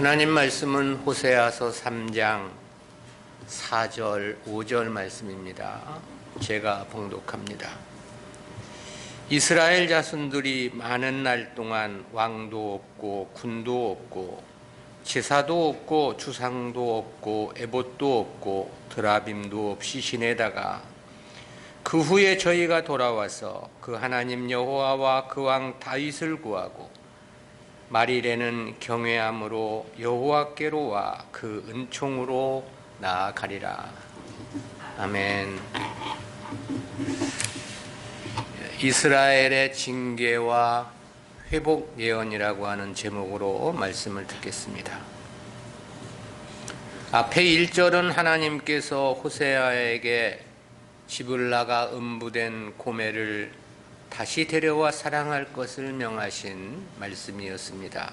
하나님 말씀은 호세아서 3장 4절, 5절 말씀입니다. 제가 봉독합니다. 이스라엘 자손들이 많은 날 동안 왕도 없고 군도 없고 제사도 없고 주상도 없고 에봇도 없고 드라빔도 없이 지내다가 그 후에 저희가 돌아와서 그 하나님 여호와와 그 왕 다윗을 구하고 말일에는 경외함으로 여호와께로 와 그 은총으로 나아가리라. 아멘. 이스라엘의 징계와 회복 예언이라고 하는 제목으로 말씀을 듣겠습니다. 앞에 1절은 하나님께서 호세아에게 집을 나가 음부된 고멜을 다시 데려와 사랑할 것을 명하신 말씀이었습니다.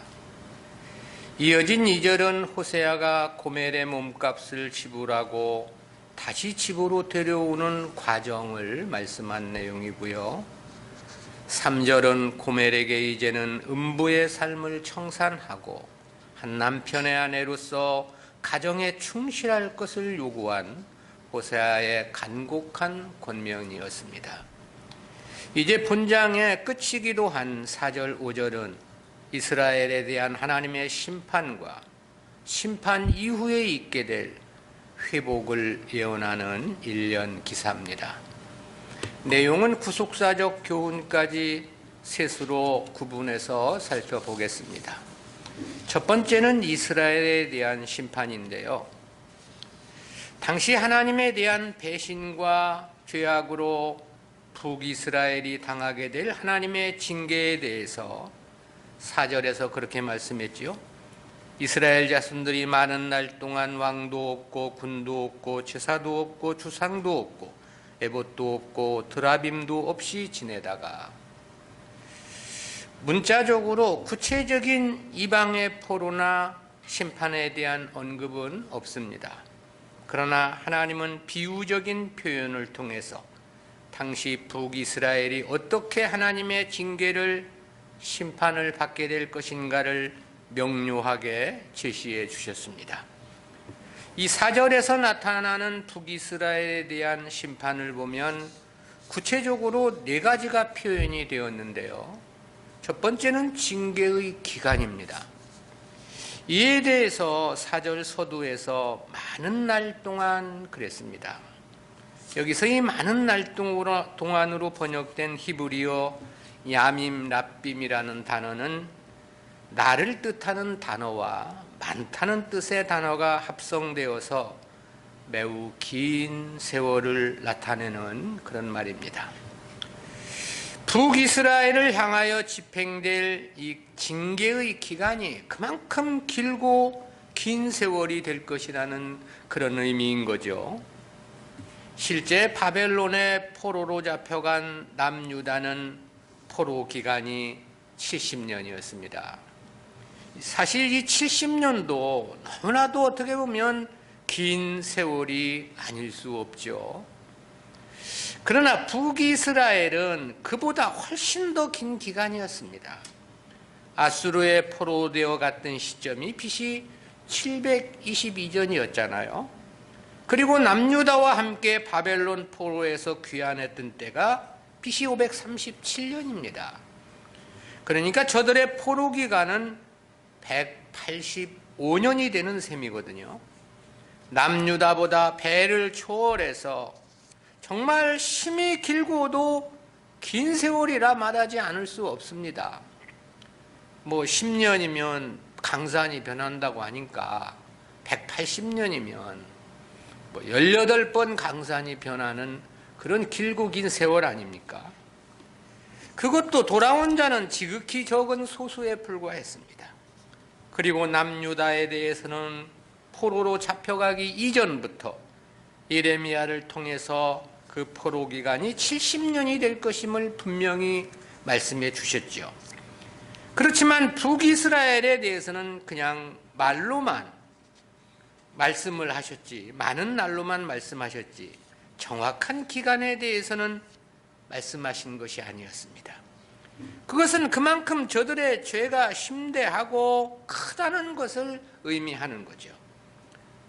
이어진 2절은 호세아가 고멜의 몸값을 지불하고 다시 집으로 데려오는 과정을 말씀한 내용이고요. 3절은 고멜에게 이제는 음부의 삶을 청산하고 한 남편의 아내로서 가정에 충실할 것을 요구한 호세아의 간곡한 권면이었습니다. 이제 본장의 끝이기도 한 4절, 5절은 이스라엘에 대한 하나님의 심판과 심판 이후에 있게 될 회복을 예언하는 일련 기사입니다. 내용은 구속사적 교훈까지 셋으로 구분해서 살펴보겠습니다. 첫 번째는 이스라엘에 대한 심판인데요. 당시 하나님에 대한 배신과 죄악으로 북이스라엘이 당하게 될 하나님의 징계에 대해서 4절에서 그렇게 말씀했지요. 이스라엘 자손들이 많은 날 동안 왕도 없고 군도 없고 제사도 없고 주상도 없고 에봇도 없고 드라빔도 없이 지내다가, 문자적으로 구체적인 이방의 포로나 심판에 대한 언급은 없습니다. 그러나 하나님은 비유적인 표현을 통해서 당시 북이스라엘이 어떻게 하나님의 징계를 심판을 받게 될 것인가를 명료하게 제시해 주셨습니다. 이 4절에서 나타나는 북이스라엘에 대한 심판을 보면 구체적으로 4가지가 표현이 되었는데요. 첫 번째는 징계의 기간입니다. 이에 대해서 4절 서두에서 많은 날 동안 그랬습니다. 여기서 이 많은 날 동안으로 번역된 히브리어 야밈 랍빔이라는 단어는 날을 뜻하는 단어와 많다는 뜻의 단어가 합성되어서 매우 긴 세월을 나타내는 그런 말입니다. 북이스라엘을 향하여 집행될 이 징계의 기간이 그만큼 길고 긴 세월이 될 것이라는 그런 의미인 거죠. 실제 바벨론의 포로로 잡혀간 남유다는 포로 기간이 70년이었습니다. 사실 이 70년도 너무나도 어떻게 보면 긴 세월이 아닐 수 없죠. 그러나 북이스라엘은 그보다 훨씬 더 긴 기간이었습니다. 아수르의 포로되어 갔던 시점이 BC 722년이었잖아요. 그리고 남유다와 함께 바벨론 포로에서 귀환했던 때가 BC 537년입니다. 그러니까 저들의 포로 기간은 185년이 되는 셈이거든요. 남유다보다 배를 초월해서 정말 심히 길고도 긴 세월이라 말하지 않을 수 없습니다. 10년이면 강산이 변한다고 하니까 180년이면 18번 강산이 변하는 그런 길고 긴 세월 아닙니까? 그것도 돌아온 자는 지극히 적은 소수에 불과했습니다. 그리고 남유다에 대해서는 포로로 잡혀가기 이전부터 예레미야를 통해서 그 포로 기간이 70년이 될 것임을 분명히 말씀해 주셨죠. 그렇지만 북이스라엘에 대해서는 그냥 말로만 말씀을 하셨지, 많은 날로만 말씀하셨지 정확한 기간에 대해서는 말씀하신 것이 아니었습니다. 그것은 그만큼 저들의 죄가 심대하고 크다는 것을 의미하는 거죠.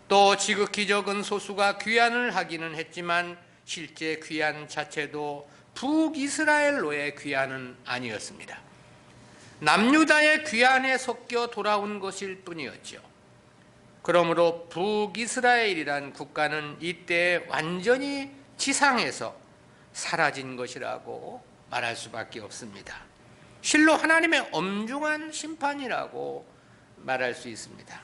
또 지극히 적은 소수가 귀환을 하기는 했지만 실제 귀환 자체도 북이스라엘로의 귀환은 아니었습니다. 남유다의 귀환에 섞여 돌아온 것일 뿐이었죠. 그러므로 북이스라엘이란 국가는 이때 완전히 지상에서 사라진 것이라고 말할 수밖에 없습니다. 실로 하나님의 엄중한 심판이라고 말할 수 있습니다.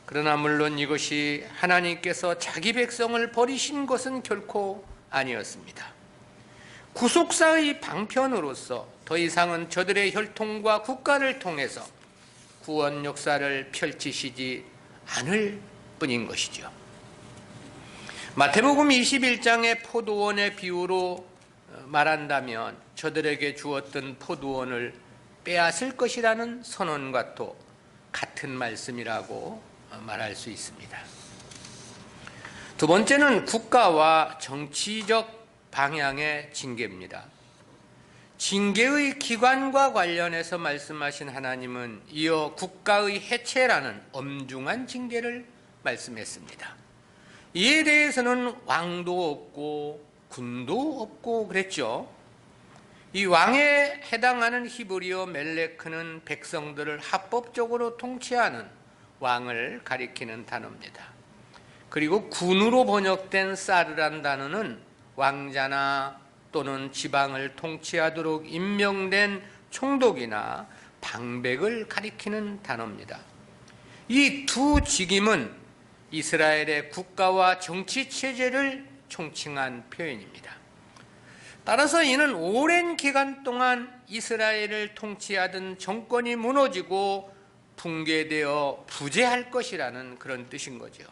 그러나 물론 이것이 하나님께서 자기 백성을 버리신 것은 결코 아니었습니다. 구속사의 방편으로서 더 이상은 저들의 혈통과 국가를 통해서 구원 역사를 펼치시지 않을 뿐인 것이죠. 마태복음 21장의 포도원의 비유로 말한다면 저들에게 주었던 포도원을 빼앗을 것이라는 선언과도 같은 말씀이라고 말할 수 있습니다. 두 번째는 국가와 정치적 방향의 징계입니다. 징계의 기관과 관련해서 말씀하신 하나님은 이어 국가의 해체라는 엄중한 징계를 말씀했습니다. 이에 대해서는 왕도 없고 군도 없고 그랬죠. 이 왕에 해당하는 히브리어 멜레크는 백성들을 합법적으로 통치하는 왕을 가리키는 단어입니다. 그리고 군으로 번역된 사르란 단어는 왕자나 또는 지방을 통치하도록 임명된 총독이나 방백을 가리키는 단어입니다. 이 두 직임은 이스라엘의 국가와 정치 체제를 총칭한 표현입니다. 따라서 이는 오랜 기간 동안 이스라엘을 통치하던 정권이 무너지고 붕괴되어 부재할 것이라는 그런 뜻인 거죠.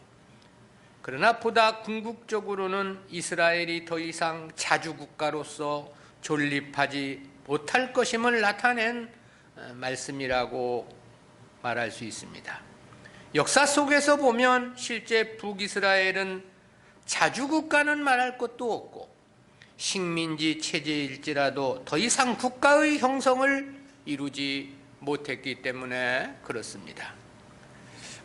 그러나 보다 궁극적으로는 이스라엘이 더 이상 자주국가로서 존립하지 못할 것임을 나타낸 말씀이라고 말할 수 있습니다. 역사 속에서 보면 실제 북이스라엘은 자주국가는 말할 것도 없고 식민지 체제일지라도 더 이상 국가의 형성을 이루지 못했기 때문에 그렇습니다.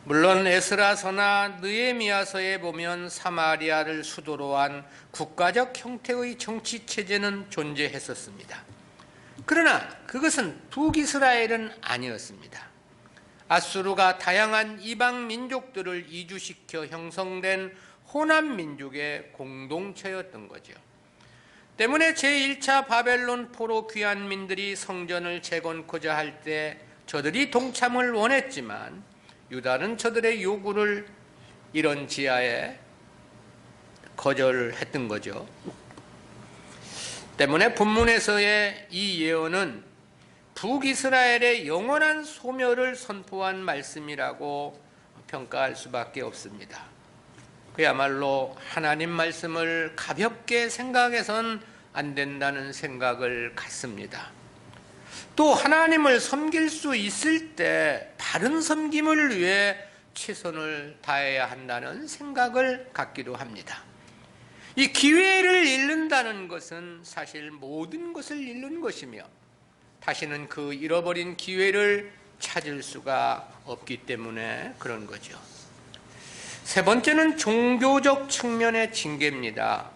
물론 에스라서나 느헤미야서에 보면 사마리아를 수도로 한 국가적 형태의 정치 체제는 존재했었습니다. 그러나 그것은 북이스라엘은 아니었습니다. 아수르가 다양한 이방 민족들을 이주시켜 형성된 호남 민족의 공동체였던 거죠. 때문에 제1차 바벨론 포로 귀환민들이 성전을 재건코자 할 때 저들이 동참을 원했지만 유다는 저들의 요구를 이런 지하에 거절했던 거죠. 때문에 본문에서의 이 예언은 북이스라엘의 영원한 소멸을 선포한 말씀이라고 평가할 수밖에 없습니다. 그야말로 하나님 말씀을 가볍게 생각해선 안 된다는 생각을 갖습니다. 또 하나님을 섬길 수 있을 때 바른 섬김을 위해 최선을 다해야 한다는 생각을 갖기도 합니다. 이 기회를 잃는다는 것은 사실 모든 것을 잃는 것이며 다시는 그 잃어버린 기회를 찾을 수가 없기 때문에 그런 거죠. 세 번째는 종교적 측면의 징계입니다.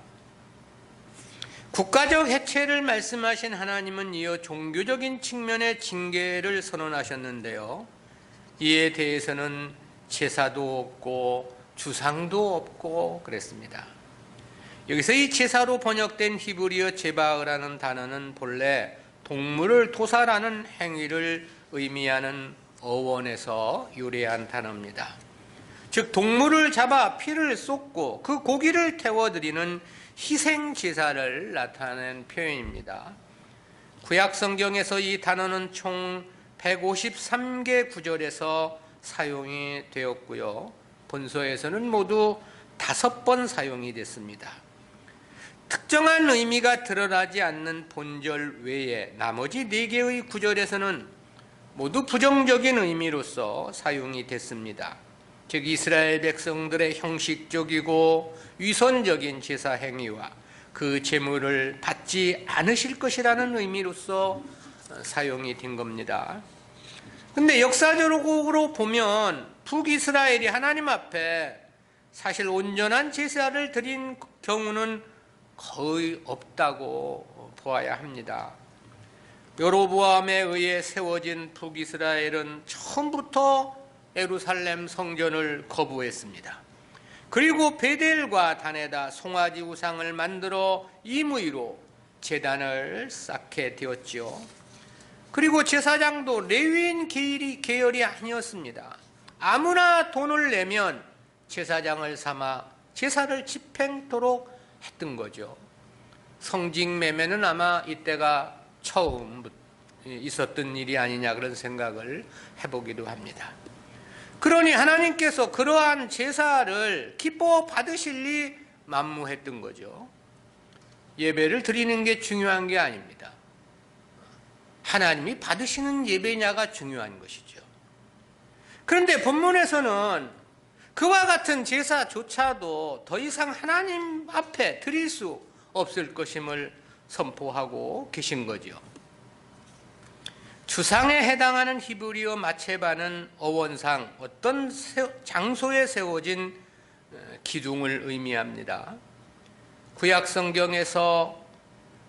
국가적 해체를 말씀하신 하나님은 이어 종교적인 측면의 징계를 선언하셨는데요. 이에 대해서는 제사도 없고 주상도 없고 그랬습니다. 여기서 이 제사로 번역된 히브리어 제바흐라는 단어는 본래 동물을 도살하는 행위를 의미하는 어원에서 유래한 단어입니다. 즉 동물을 잡아 피를 쏟고 그 고기를 태워드리는 희생 제사를 나타낸 표현입니다. 구약 성경에서 이 단어는 총 153개 구절에서 사용이 되었고요. 본서에서는 모두 5번 사용이 됐습니다. 특정한 의미가 드러나지 않는 본절 외에 나머지 4개의 구절에서는 모두 부정적인 의미로서 사용이 됐습니다. 즉 이스라엘 백성들의 형식적이고 위선적인 제사 행위와 그 제물을 받지 않으실 것이라는 의미로서 사용이 된 겁니다. 근데 역사적으로 보면 북이스라엘이 하나님 앞에 사실 온전한 제사를 드린 경우는 거의 없다고 보아야 합니다. 여로보암에 의해 세워진 북이스라엘은 처음부터 예루살렘 성전을 거부했습니다. 그리고 베델과 단에다 송아지 우상을 만들어 임의로 제단을 쌓게 되었지요. 그리고 제사장도 레위인 계열이 아니었습니다. 아무나 돈을 내면 제사장을 삼아 제사를 집행토록 했던 거죠. 성직 매매는 아마 이때가 처음 있었던 일이 아니냐 그런 생각을 해보기도 합니다. 그러니 하나님께서 그러한 제사를 기뻐 받으실리 만무했던 거죠. 예배를 드리는 게 중요한 게 아닙니다. 하나님이 받으시는 예배냐가 중요한 것이죠. 그런데 본문에서는 그와 같은 제사조차도 더 이상 하나님 앞에 드릴 수 없을 것임을 선포하고 계신 거죠. 주상에 해당하는 히브리어 마체바는 어원상 어떤 장소에 세워진 기둥을 의미합니다. 구약 성경에서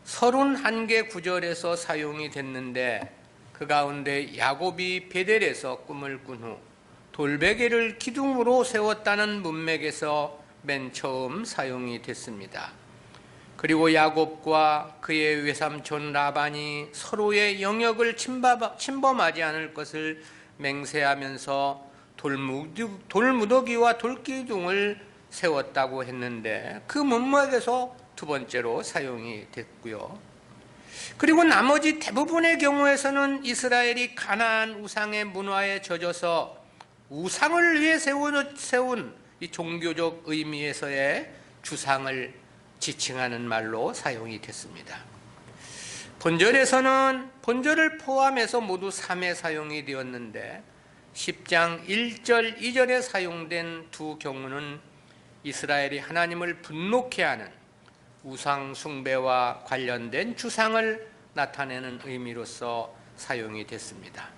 31개 구절에서 사용이 됐는데 그 가운데 야곱이 베델에서 꿈을 꾼 후 돌베개를 기둥으로 세웠다는 문맥에서 맨 처음 사용이 됐습니다. 그리고 야곱과 그의 외삼촌 라반이 서로의 영역을 침범하지 않을 것을 맹세하면서 돌무더기와 돌기둥을 세웠다고 했는데 그 문맥에서 두 번째로 사용이 됐고요. 그리고 나머지 대부분의 경우에서는 이스라엘이 가나안 우상의 문화에 젖어서 우상을 위해 세운 이 종교적 의미에서의 주상을 지칭하는 말로 사용이 됐습니다. 본절에서는 본절을 포함해서 모두 3회 사용이 되었는데 10장 1절 2절에 사용된 두 경우는 이스라엘이 하나님을 분노케 하는 우상 숭배와 관련된 주상을 나타내는 의미로서 사용이 됐습니다.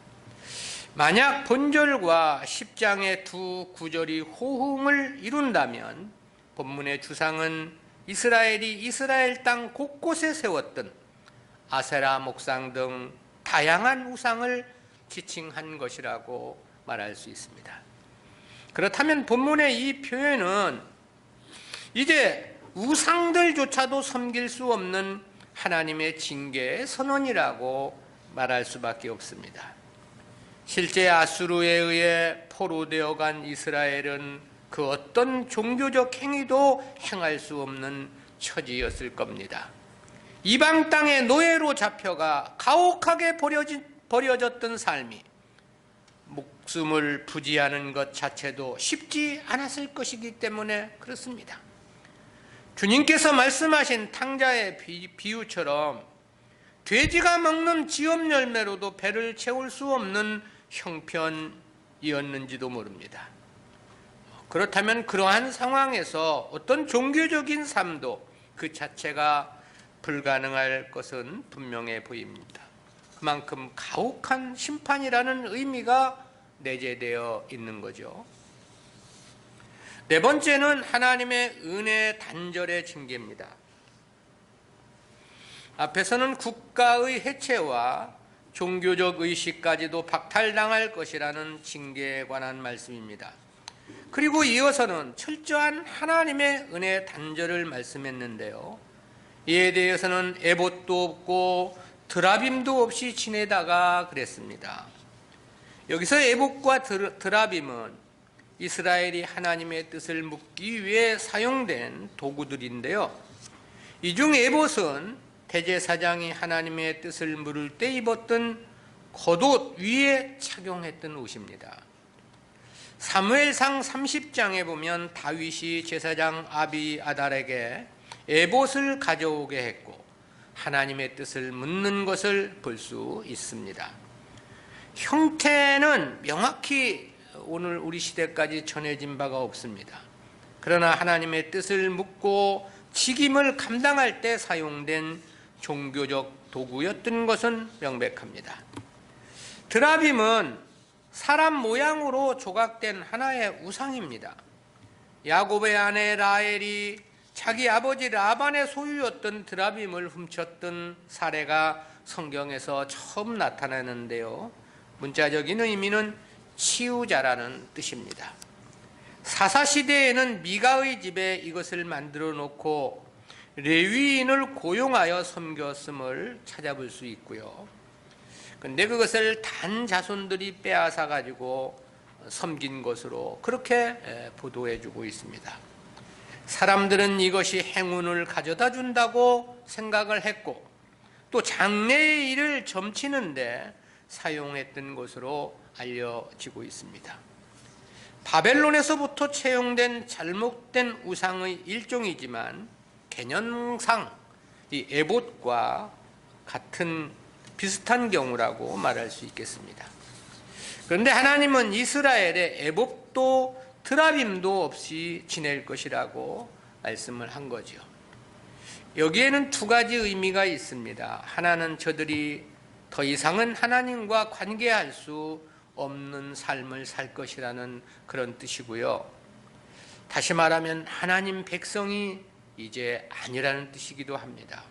만약 본절과 10장의 두 구절이 호응을 이룬다면 본문의 주상은 이스라엘이 이스라엘 땅 곳곳에 세웠던 아세라 목상 등 다양한 우상을 지칭한 것이라고 말할 수 있습니다. 그렇다면 본문의 이 표현은 이제 우상들조차도 섬길 수 없는 하나님의 징계의 선언이라고 말할 수밖에 없습니다. 실제 아수르에 의해 포로되어 간 이스라엘은 그 어떤 종교적 행위도 행할 수 없는 처지였을 겁니다. 이방 땅의 노예로 잡혀가 가혹하게 버려졌던 삶이 목숨을 부지하는 것 자체도 쉽지 않았을 것이기 때문에 그렇습니다. 주님께서 말씀하신 탕자의 비유처럼 돼지가 먹는 지업 열매로도 배를 채울 수 없는 형편이었는지도 모릅니다. 그렇다면 그러한 상황에서 어떤 종교적인 삶도 그 자체가 불가능할 것은 분명해 보입니다. 그만큼 가혹한 심판이라는 의미가 내재되어 있는 거죠. 네 번째는 하나님의 은혜 단절의 징계입니다. 앞에서는 국가의 해체와 종교적 의식까지도 박탈당할 것이라는 징계에 관한 말씀입니다. 그리고 이어서는 철저한 하나님의 은혜 단절을 말씀했는데요. 이에 대해서는 에봇도 없고 드라빔도 없이 지내다가 그랬습니다. 여기서 에봇과 드라빔은 이스라엘이 하나님의 뜻을 묻기 위해 사용된 도구들인데요. 이 중 에봇은 대제사장이 하나님의 뜻을 물을 때 입었던 겉옷 위에 착용했던 옷입니다. 사무엘상 30장에 보면 다윗이 제사장 아비아달에게 에봇을 가져오게 했고 하나님의 뜻을 묻는 것을 볼 수 있습니다. 형태는 명확히 오늘 우리 시대까지 전해진 바가 없습니다. 그러나 하나님의 뜻을 묻고 직임을 감당할 때 사용된 종교적 도구였던 것은 명백합니다. 드라빔은 사람 모양으로 조각된 하나의 우상입니다. 야곱의 아내 라헬이 자기 아버지 라반의 소유였던 드라빔을 훔쳤던 사례가 성경에서 처음 나타나는데요. 문자적인 의미는 치우자라는 뜻입니다. 사사시대에는 미가의 집에 이것을 만들어 놓고 레위인을 고용하여 섬겼음을 찾아볼 수 있고요. 그런데 그것을 단 자손들이 빼앗아 가지고 섬긴 것으로 그렇게 보도해 주고 있습니다. 사람들은 이것이 행운을 가져다 준다고 생각을 했고 또 장래의 일을 점치는데 사용했던 것으로 알려지고 있습니다. 바벨론에서부터 채용된 잘못된 우상의 일종이지만 개념상 이 에봇과 같은 비슷한 경우라고 말할 수 있겠습니다. 그런데 하나님은 이스라엘의 에봇도 드라빔도 없이 지낼 것이라고 말씀을 한 거죠. 여기에는 두 가지 의미가 있습니다. 하나는 저들이 더 이상은 하나님과 관계할 수 없는 삶을 살 것이라는 그런 뜻이고요. 다시 말하면 하나님 백성이 이제 아니라는 뜻이기도 합니다.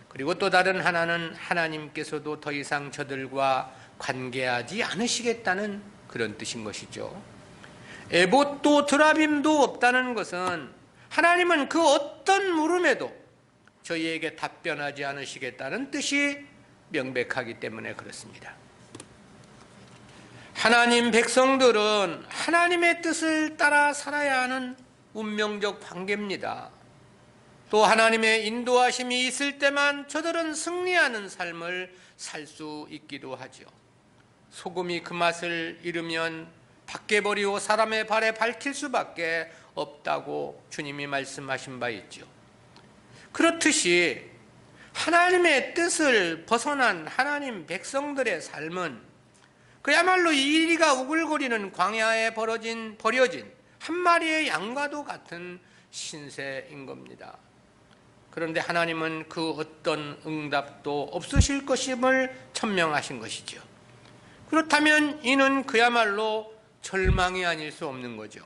그리고 또 다른 하나는 하나님께서도 더 이상 저들과 관계하지 않으시겠다는 그런 뜻인 것이죠. 에봇도 드라빔도 없다는 것은 하나님은 그 어떤 물음에도 저희에게 답변하지 않으시겠다는 뜻이 명백하기 때문에 그렇습니다. 하나님 백성들은 하나님의 뜻을 따라 살아야 하는 운명적 관계입니다. 또 하나님의 인도하심이 있을 때만 저들은 승리하는 삶을 살 수 있기도 하죠. 소금이 그 맛을 잃으면 밖에 버리고 사람의 발에 밝힐 수밖에 없다고 주님이 말씀하신 바 있죠. 그렇듯이 하나님의 뜻을 벗어난 하나님 백성들의 삶은 그야말로 이리가 우글거리는 광야에 버려진 한 마리의 양과도 같은 신세인 겁니다. 그런데 하나님은 그 어떤 응답도 없으실 것임을 천명하신 것이죠. 그렇다면 이는 그야말로 절망이 아닐 수 없는 거죠.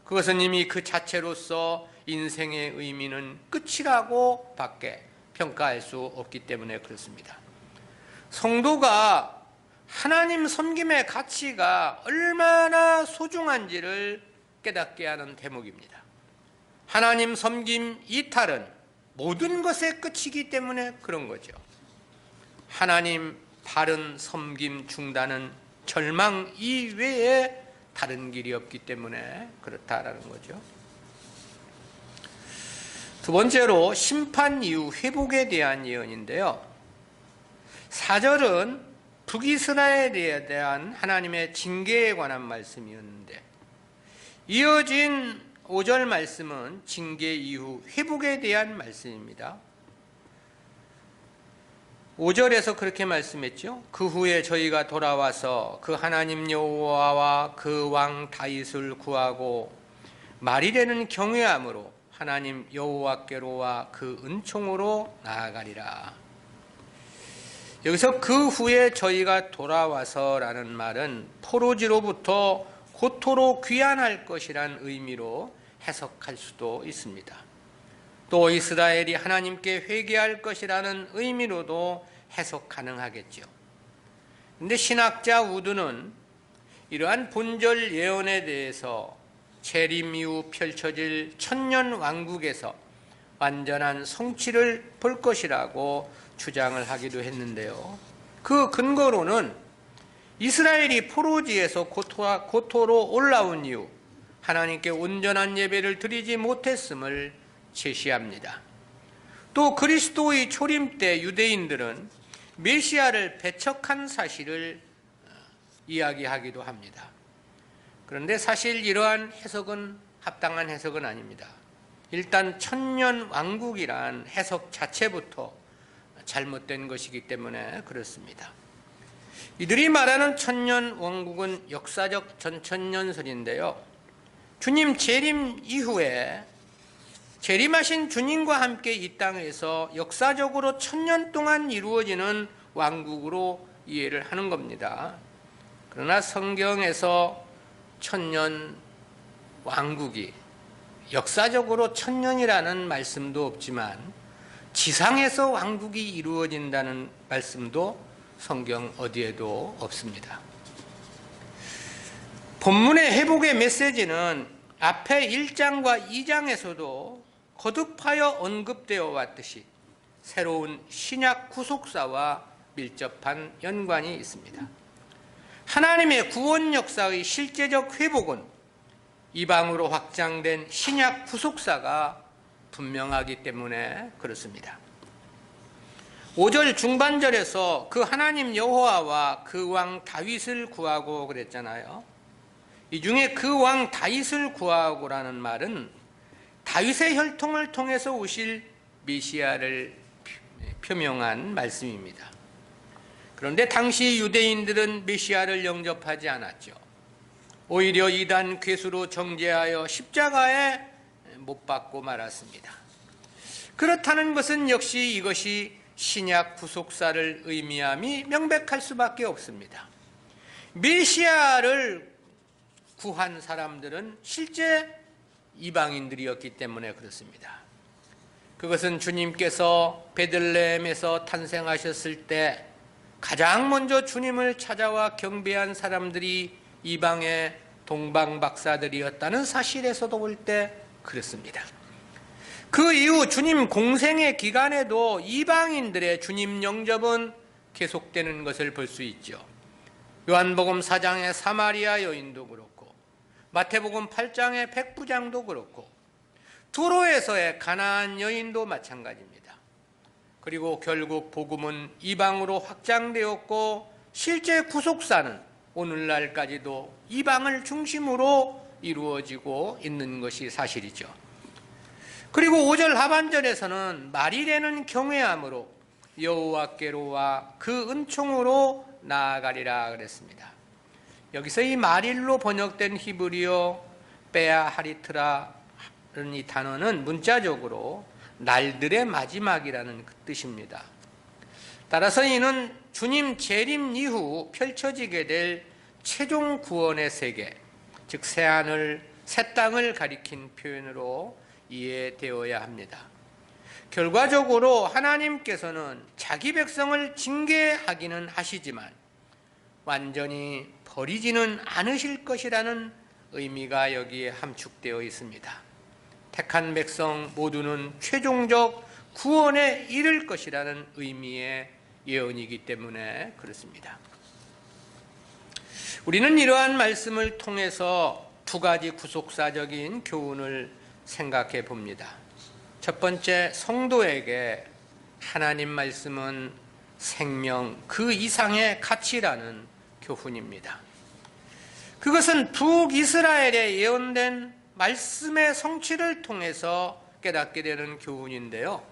그것은 이미 그 자체로서 인생의 의미는 끝이라고 밖에 평가할 수 없기 때문에 그렇습니다. 성도가 하나님 섬김의 가치가 얼마나 소중한지를 깨닫게 하는 대목입니다. 하나님 섬김 이탈은 모든 것의 끝이기 때문에 그런 거죠. 하나님 바른 섬김 중단은 절망 이외에 다른 길이 없기 때문에 그렇다라는 거죠. 두 번째로 심판 이후 회복에 대한 예언인데요. 4절은 북이스라엘에 대한 하나님의 징계에 관한 말씀이었는데 이어진 5절 말씀은 징계 이후 회복에 대한 말씀입니다. 5절에서 그렇게 말씀했죠. 그 후에 저희가 돌아와서 그 하나님 여호와와 그 왕 다윗을 구하고 말이 되는 경외함으로 하나님 여호와께로와 그 은총으로 나아가리라. 여기서 그 후에 저희가 돌아와서라는 말은 포로지로부터 고토로 귀환할 것이란 의미로 해석할 수도 있습니다. 또 이스라엘이 하나님께 회개할 것이라는 의미로도 해석 가능하겠죠. 그런데 신학자 우드는 이러한 본절 예언에 대해서 재림 이후 펼쳐질 천년 왕국에서 완전한 성취를 볼 것이라고 주장을 하기도 했는데요. 그 근거로는 이스라엘이 포로지에서 고토로 올라온 이후 하나님께 온전한 예배를 드리지 못했음을 제시합니다. 또 그리스도의 초림 때 유대인들은 메시아를 배척한 사실을 이야기하기도 합니다. 그런데 사실 이러한 해석은 합당한 해석은 아닙니다. 일단 천년 왕국이란 해석 자체부터 잘못된 것이기 때문에 그렇습니다. 이들이 말하는 천년 왕국은 역사적 전천년설인데요. 주님 재림 이후에 재림하신 주님과 함께 이 땅에서 역사적으로 1000년 동안 이루어지는 왕국으로 이해를 하는 겁니다. 그러나 성경에서 1000년 왕국이 역사적으로 1000년이라는 말씀도 없지만 지상에서 왕국이 이루어진다는 말씀도 성경 어디에도 없습니다. 본문의 회복의 메시지는 앞에 1장과 2장에서도 거듭하여 언급되어 왔듯이 새로운 신약 구속사와 밀접한 연관이 있습니다. 하나님의 구원 역사의 실제적 회복은 이방으로 확장된 신약 구속사가 분명하기 때문에 그렇습니다. 5절 중반절에서 그 하나님 여호와와 그 왕 다윗을 구하고 그랬잖아요. 이 중에 그 왕 다윗을 구하고라는 말은 다윗의 혈통을 통해서 오실 메시아를 표명한 말씀입니다. 그런데 당시 유대인들은 메시아를 영접하지 않았죠. 오히려 이단 괴수로 정죄하여 십자가에 못 박고 말았습니다. 그렇다는 것은 역시 이것이 신약 구속사를 의미함이 명백할 수밖에 없습니다. 메시아를 구한 사람들은 실제 이방인들이었기 때문에 그렇습니다. 그것은 주님께서 베들레헴에서 탄생하셨을 때 가장 먼저 주님을 찾아와 경배한 사람들이 이방의 동방박사들이었다는 사실에서도 볼 때 그렇습니다. 그 이후 주님 공생의 기간에도 이방인들의 주님 영접은 계속되는 것을 볼 수 있죠. 요한복음 4장의 사마리아 여인도 그렇고 마태복음 8장의 백부장도 그렇고 두로에서의 가나안 여인도 마찬가지입니다. 그리고 결국 복음은 이방으로 확장되었고 실제 구속사는 오늘날까지도 이방을 중심으로 이루어지고 있는 것이 사실이죠. 그리고 5절 하반절에서는 말이 되는 경외함으로 여호와께로와 그 은총으로 나아가리라 그랬습니다. 여기서 이 말일로 번역된 히브리어 베아하리트라는 이 단어는 문자적으로 날들의 마지막이라는 그 뜻입니다. 따라서 이는 주님 재림 이후 펼쳐지게 될 최종 구원의 세계, 즉 새하늘, 새 땅을 가리킨 표현으로 이해되어야 합니다. 결과적으로 하나님께서는 자기 백성을 징계하기는 하시지만 완전히 버리지는 않으실 것이라는 의미가 여기에 함축되어 있습니다. 택한 백성 모두는 최종적 구원에 이를 것이라는 의미의 예언이기 때문에 그렇습니다. 우리는 이러한 말씀을 통해서 두 가지 구속사적인 교훈을 생각해 봅니다. 첫 번째, 성도에게 하나님 말씀은 생명 그 이상의 가치라는 교훈입니다. 그것은 북이스라엘에 예언된 말씀의 성취를 통해서 깨닫게 되는 교훈인데요.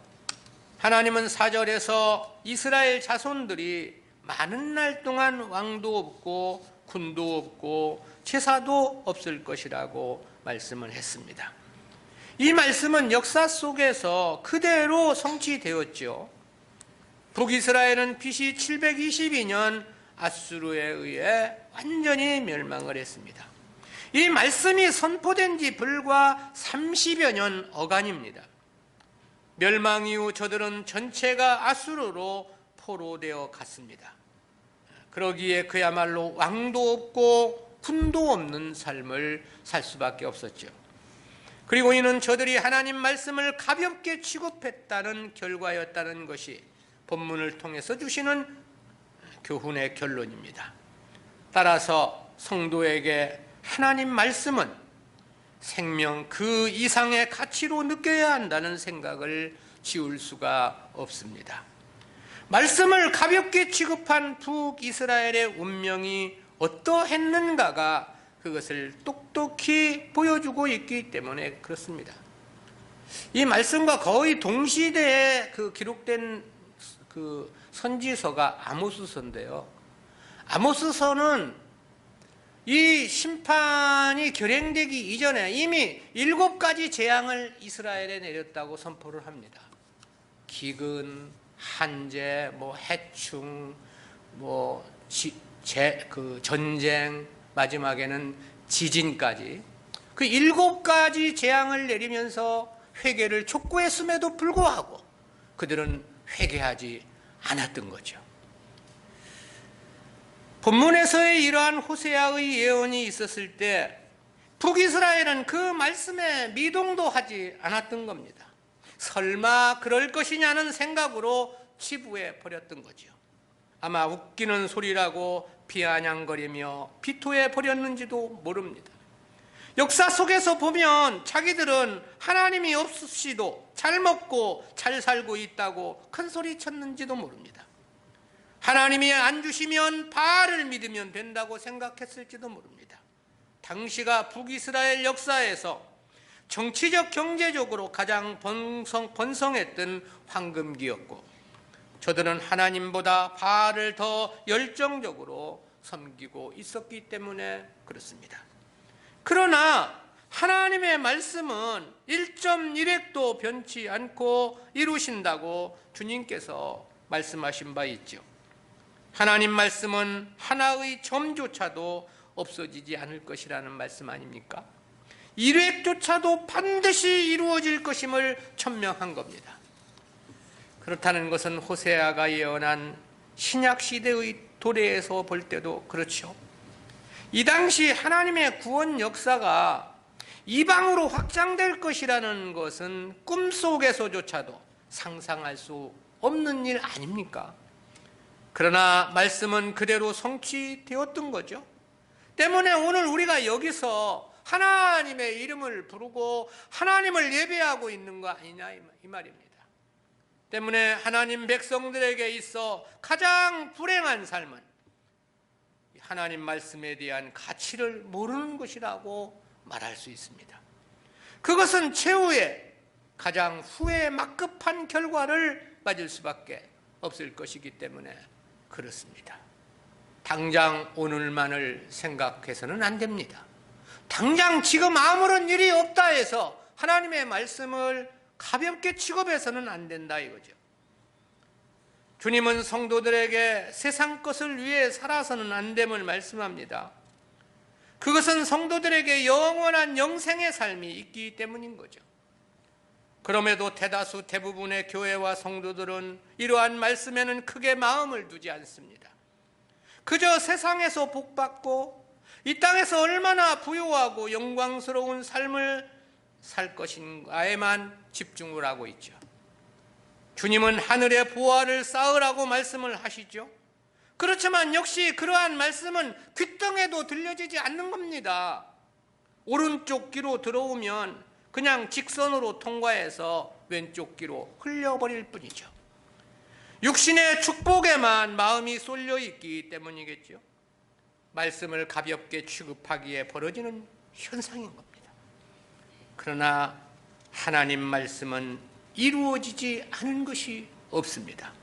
하나님은 4절에서 이스라엘 자손들이 많은 날 동안 왕도 없고 군도 없고 제사도 없을 것이라고 말씀을 했습니다. 이 말씀은 역사 속에서 그대로 성취되었죠. 북이스라엘은 BC 722년 아수르에 의해 완전히 멸망을 했습니다. 이 말씀이 선포된 지 불과 30여 년 어간입니다. 멸망 이후 저들은 전체가 아수르로 포로되어 갔습니다. 그러기에 그야말로 왕도 없고 군도 없는 삶을 살 수밖에 없었죠. 그리고 이는 저들이 하나님 말씀을 가볍게 취급했다는 결과였다는 것이 본문을 통해서 주시는 교훈의 결론입니다. 따라서 성도에게 하나님 말씀은 생명 그 이상의 가치로 느껴야 한다는 생각을 지울 수가 없습니다. 말씀을 가볍게 취급한 북이스라엘의 운명이 어떠했는가가 그것을 똑똑히 보여주고 있기 때문에 그렇습니다. 이 말씀과 거의 동시대에 기록된 선지서가 아모스서인데요. 아모스서는 이 심판이 결행되기 이전에 이미 7가지 재앙을 이스라엘에 내렸다고 선포를 합니다. 기근, 한재, 해충, 전쟁, 마지막에는 지진까지 그 7가지 재앙을 내리면서 회개를 촉구했음에도 불구하고 그들은 회개하지 않았던 거죠. 본문에서의 이러한 호세아의 예언이 있었을 때 북이스라엘은 그 말씀에 미동도 하지 않았던 겁니다. 설마 그럴 것이냐는 생각으로 치부해 버렸던 거죠. 아마 웃기는 소리라고 비아냥거리며 비토해 버렸는지도 모릅니다. 역사 속에서 보면 자기들은 하나님이 없으시도 잘 먹고 잘 살고 있다고 큰 소리 쳤는지도 모릅니다. 하나님이 안 주시면 바알을 믿으면 된다고 생각했을지도 모릅니다. 당시가 북이스라엘 역사에서 정치적 경제적으로 가장 번성했던 황금기였고 저들은 하나님보다 바알을 더 열정적으로 섬기고 있었기 때문에 그렇습니다. 그러나 하나님의 말씀은 1.1획도 변치 않고 이루신다고 주님께서 말씀하신 바 있죠. 하나님 말씀은 하나의 점조차도 없어지지 않을 것이라는 말씀 아닙니까? 1획조차도 반드시 이루어질 것임을 천명한 겁니다. 그렇다는 것은 호세아가 예언한 신약시대의 도래에서 볼 때도 그렇죠. 이 당시 하나님의 구원 역사가 이방으로 확장될 것이라는 것은 꿈속에서조차도 상상할 수 없는 일 아닙니까? 그러나 말씀은 그대로 성취되었던 거죠. 때문에 오늘 우리가 여기서 하나님의 이름을 부르고 하나님을 예배하고 있는 거 아니냐 이 말입니다. 때문에 하나님 백성들에게 있어 가장 불행한 삶은 하나님 말씀에 대한 가치를 모르는 것이라고 말할 수 있습니다. 그것은 최후의 가장 후에 막급한 결과를 맞을 수밖에 없을 것이기 때문에 그렇습니다. 당장 오늘만을 생각해서는 안 됩니다. 당장 지금 아무런 일이 없다 해서 하나님의 말씀을 가볍게 취급해서는 안 된다 이거죠. 주님은 성도들에게 세상 것을 위해 살아서는 안 됨을 말씀합니다. 그것은 성도들에게 영원한 영생의 삶이 있기 때문인 거죠. 그럼에도 대부분의 교회와 성도들은 이러한 말씀에는 크게 마음을 두지 않습니다. 그저 세상에서 복받고 이 땅에서 얼마나 부유하고 영광스러운 삶을 살 것인가에만 집중을 하고 있죠. 주님은 하늘의 보화를 쌓으라고 말씀을 하시죠. 그렇지만 역시 그러한 말씀은 귓등에도 들려지지 않는 겁니다. 오른쪽 귀로 들어오면 그냥 직선으로 통과해서 왼쪽 귀로 흘려버릴 뿐이죠. 육신의 축복에만 마음이 쏠려 있기 때문이겠죠. 말씀을 가볍게 취급하기에 벌어지는 현상인 겁니다. 그러나 하나님 말씀은 이루어지지 않은 것이 없습니다.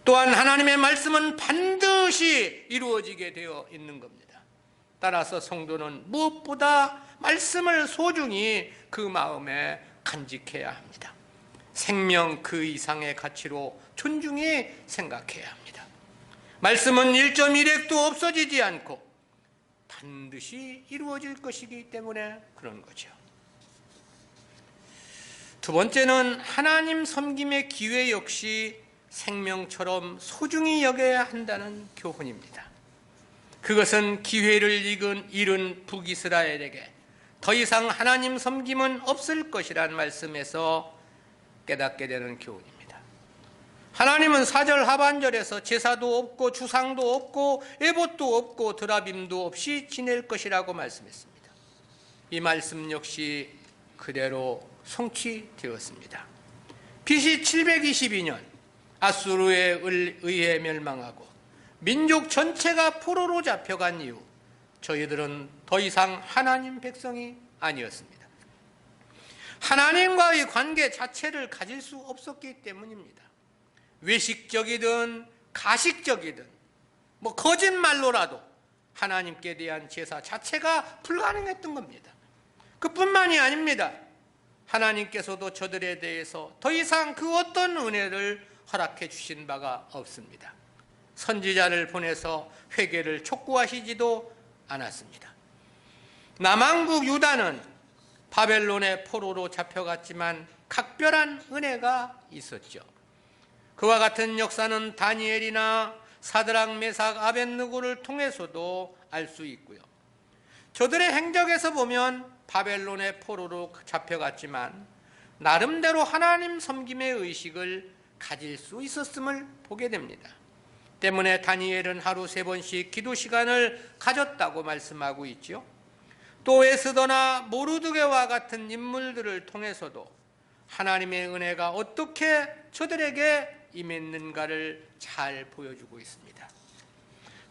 또한 하나님의 말씀은 반드시 이루어지게 되어 있는 겁니다. 따라서 성도는 무엇보다 말씀을 소중히 그 마음에 간직해야 합니다. 생명 그 이상의 가치로 존중히 생각해야 합니다. 말씀은 1.1획도 없어지지 않고 반드시 이루어질 것이기 때문에 그런 거죠. 두 번째는 하나님 섬김의 기회 역시 생명처럼 소중히 여겨야 한다는 교훈입니다. 그것은 기회를 잃은 북이스라엘에게 더 이상 하나님 섬김은 없을 것이라는 말씀에서 깨닫게 되는 교훈입니다. 하나님은 4절 하반절에서 제사도 없고 주상도 없고 에봇도 없고 드라빔도 없이 지낼 것이라고 말씀했습니다. 이 말씀 역시 그대로 성취되었습니다. BC 722년 아수르에 의해 멸망하고 민족 전체가 포로로 잡혀간 이후 저희들은 더 이상 하나님 백성이 아니었습니다. 하나님과의 관계 자체를 가질 수 없었기 때문입니다. 외식적이든 가식적이든 거짓말로라도 하나님께 대한 제사 자체가 불가능했던 겁니다. 그뿐만이 아닙니다. 하나님께서도 저들에 대해서 더 이상 그 어떤 은혜를 허락해 주신 바가 없습니다. 선지자를 보내서 회개를 촉구하시지도 않았습니다. 남왕국 유다는 바벨론의 포로로 잡혀갔지만 각별한 은혜가 있었죠. 그와 같은 역사는 다니엘이나 사드락, 메삭, 아벳느고를 통해서도 알 수 있고요. 저들의 행적에서 보면 바벨론의 포로로 잡혀갔지만 나름대로 하나님 섬김의 의식을 가질 수 있었음을 보게 됩니다. 때문에 다니엘은 하루 3번씩 기도 시간을 가졌다고 말씀하고 있죠. 또 에스더나 모르드게와 같은 인물들을 통해서도 하나님의 은혜가 어떻게 저들에게 임했는가를 잘 보여주고 있습니다.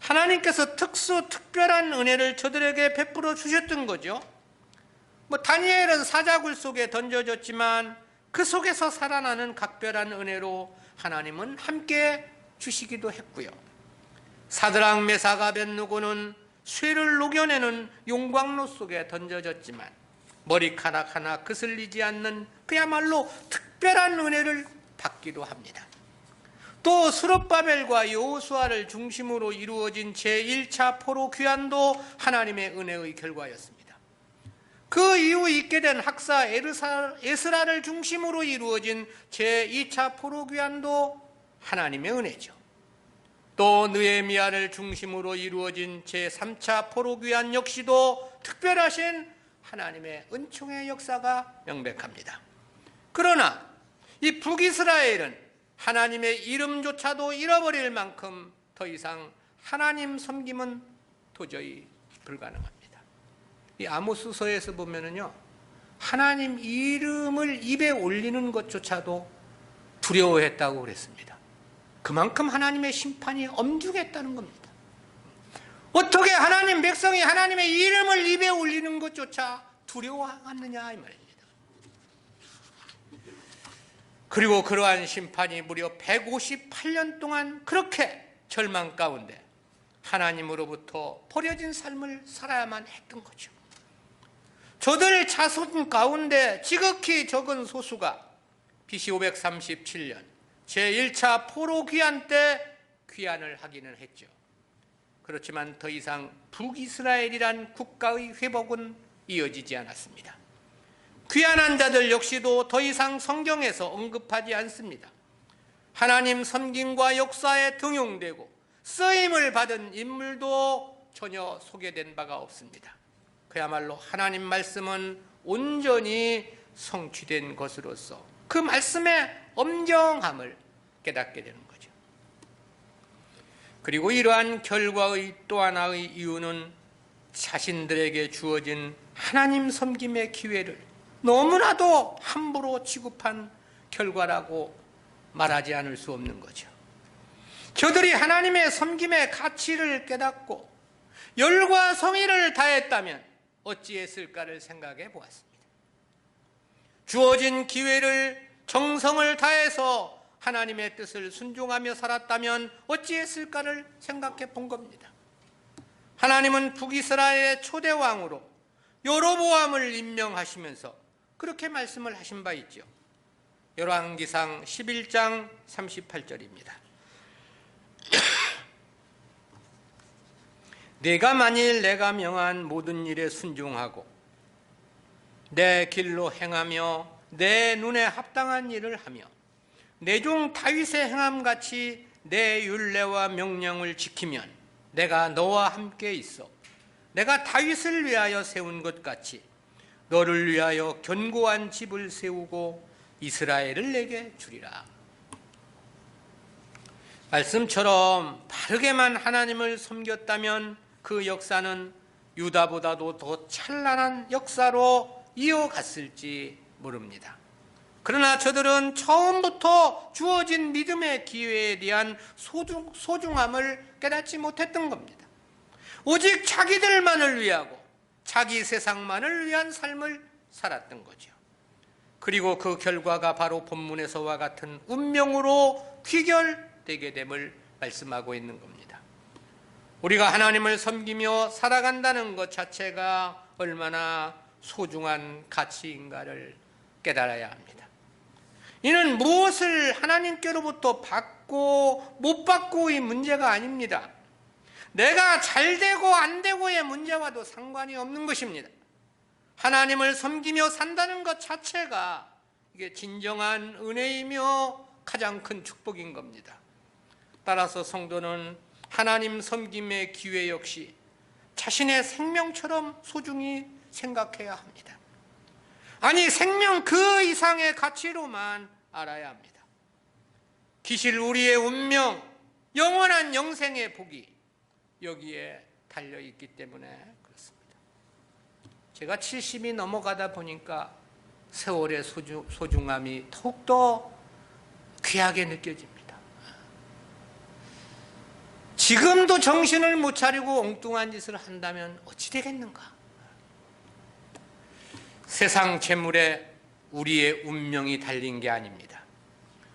하나님께서 특별한 은혜를 저들에게 베풀어 주셨던 거죠. 다니엘은 사자굴 속에 던져졌지만 그 속에서 살아나는 각별한 은혜로 하나님은 함께 주시기도 했고요. 사드락, 메삭, 아벳느고는 쇠를 녹여내는 용광로 속에 던져졌지만 머리카락 하나 그슬리지 않는 그야말로 특별한 은혜를 받기도 합니다. 또 스룹바벨과 여호수아를 중심으로 이루어진 제1차 포로 귀환도 하나님의 은혜의 결과였습니다. 그 이후 있게 된 학사 에스라를 중심으로 이루어진 제2차 포로 귀환도 하나님의 은혜죠. 또 느헤미야를 중심으로 이루어진 제3차 포로 귀환 역시도 특별하신 하나님의 은총의 역사가 명백합니다. 그러나 이 북이스라엘은 하나님의 이름조차도 잃어버릴 만큼 더 이상 하나님 섬김은 도저히 불가능합니다. 이 아모스서에서 보면은요, 하나님 이름을 입에 올리는 것조차도 두려워했다고 그랬습니다. 그만큼 하나님의 심판이 엄중했다는 겁니다. 어떻게 하나님 백성이 하나님의 이름을 입에 올리는 것조차 두려워하느냐 이 말입니다. 그리고 그러한 심판이 무려 158년 동안 그렇게 절망 가운데 하나님으로부터 버려진 삶을 살아야만 했던 거죠. 저들 자손 가운데 지극히 적은 소수가 BC 537년 제1차 포로 귀환 때 귀환을 하기는 했죠. 그렇지만 더 이상 북이스라엘이란 국가의 회복은 이어지지 않았습니다. 귀환한 자들 역시도 더 이상 성경에서 언급하지 않습니다. 하나님 섬김과 역사에 등용되고 쓰임을 받은 인물도 전혀 소개된 바가 없습니다. 그야말로 하나님 말씀은 온전히 성취된 것으로서 그 말씀의 엄정함을 깨닫게 되는 거죠. 그리고 이러한 결과의 또 하나의 이유는 자신들에게 주어진 하나님 섬김의 기회를 너무나도 함부로 취급한 결과라고 말하지 않을 수 없는 거죠. 저들이 하나님의 섬김의 가치를 깨닫고 열과 성의를 다했다면 어찌했을까를 생각해 보았습니다. 주어진 기회를 정성을 다해서 하나님의 뜻을 순종하며 살았다면 어찌했을까를 생각해 본 겁니다. 하나님은 북이스라엘의 초대왕으로 여로보암을 임명하시면서 그렇게 말씀을 하신 바 있죠. 열왕기상 11장 38절입니다. 네가 만일 내가 명한 모든 일에 순종하고 내 길로 행하며 내 눈에 합당한 일을 하며 내 종 다윗의 행함같이 내 율례와 명령을 지키면 내가 너와 함께 있어 내가 다윗을 위하여 세운 것 같이 너를 위하여 견고한 집을 세우고 이스라엘을 내게 주리라. 말씀처럼 바르게만 하나님을 섬겼다면 그 역사는 유다보다도 더 찬란한 역사로 이어갔을지 모릅니다. 그러나 저들은 처음부터 주어진 믿음의 기회에 대한 소중함을 깨닫지 못했던 겁니다. 오직 자기들만을 위하고 자기 세상만을 위한 삶을 살았던 거죠. 그리고 그 결과가 바로 본문에서와 같은 운명으로 귀결되게 됨을 말씀하고 있는 겁니다. 우리가 하나님을 섬기며 살아간다는 것 자체가 얼마나 소중한 가치인가를 깨달아야 합니다. 이는 무엇을 하나님께로부터 받고 못 받고의 문제가 아닙니다. 내가 잘 되고 안 되고의 문제와도 상관이 없는 것입니다. 하나님을 섬기며 산다는 것 자체가 이게 진정한 은혜이며 가장 큰 축복인 겁니다. 따라서 성도는 하나님 섬김의 기회 역시 자신의 생명처럼 소중히 생각해야 합니다. 아니, 생명 그 이상의 가치로만 알아야 합니다. 기실 우리의 운명, 영원한 영생의 복이 여기에 달려있기 때문에 그렇습니다. 제가 70이 넘어가다 보니까 세월의 소중함이 더욱더 귀하게 느껴집니다. 지금도 정신을 못 차리고 엉뚱한 짓을 한다면 어찌 되겠는가? 세상 재물에 우리의 운명이 달린 게 아닙니다.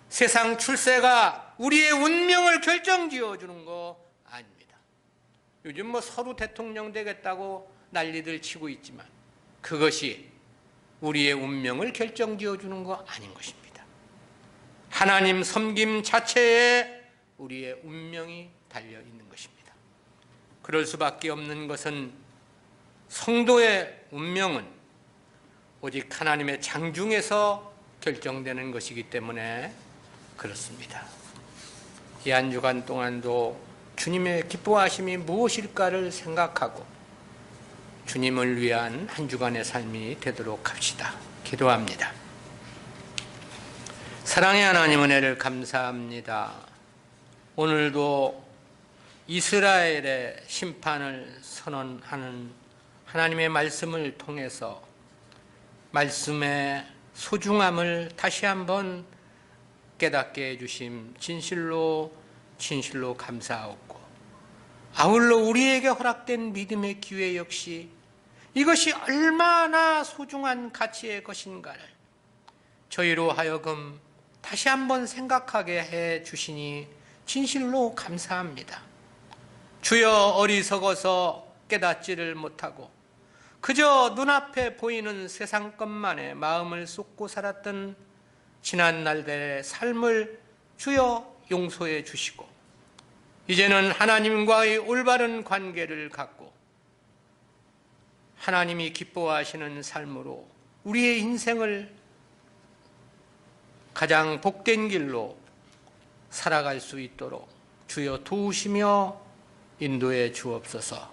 세상 출세가 우리의 운명을 결정지어 주는 거 아닙니다. 요즘 서로 대통령 되겠다고 난리들 치고 있지만 그것이 우리의 운명을 결정지어 주는 거 아닌 것입니다. 하나님 섬김 자체에 우리의 운명이 달려 있는 것입니다. 그럴 수밖에 없는 것은 성도의 운명은 오직 하나님의 장중에서 결정되는 것이기 때문에 그렇습니다. 이 한 주간 동안도 주님의 기뻐하심이 무엇일까를 생각하고 주님을 위한 한 주간의 삶이 되도록 합시다. 기도합니다. 사랑의 하나님, 은혜를 감사합니다. 오늘도 이스라엘의 심판을 선언하는 하나님의 말씀을 통해서 말씀의 소중함을 다시 한번 깨닫게 해주심 진실로 감사하옵고, 아울러 우리에게 허락된 믿음의 기회 역시 이것이 얼마나 소중한 가치의 것인가를 저희로 하여금 다시 한번 생각하게 해 주시니 진실로 감사합니다. 주여, 어리석어서 깨닫지를 못하고 그저 눈앞에 보이는 세상 것만에 마음을 쏟고 살았던 지난 날들의 삶을 주여 용서해 주시고 이제는 하나님과의 올바른 관계를 갖고 하나님이 기뻐하시는 삶으로 우리의 인생을 가장 복된 길로 살아갈 수 있도록 주여 도우시며 인도해 주옵소서.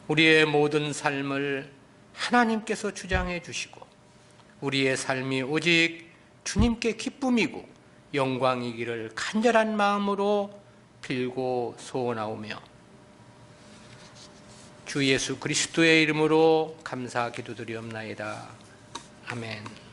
우리의 모든 삶을 하나님께서 주장해 주시고 우리의 삶이 오직 주님께 기쁨이고 영광이기를 간절한 마음으로 빌고 소원하오며 주 예수 그리스도의 이름으로 감사 기도드리옵나이다. 아멘.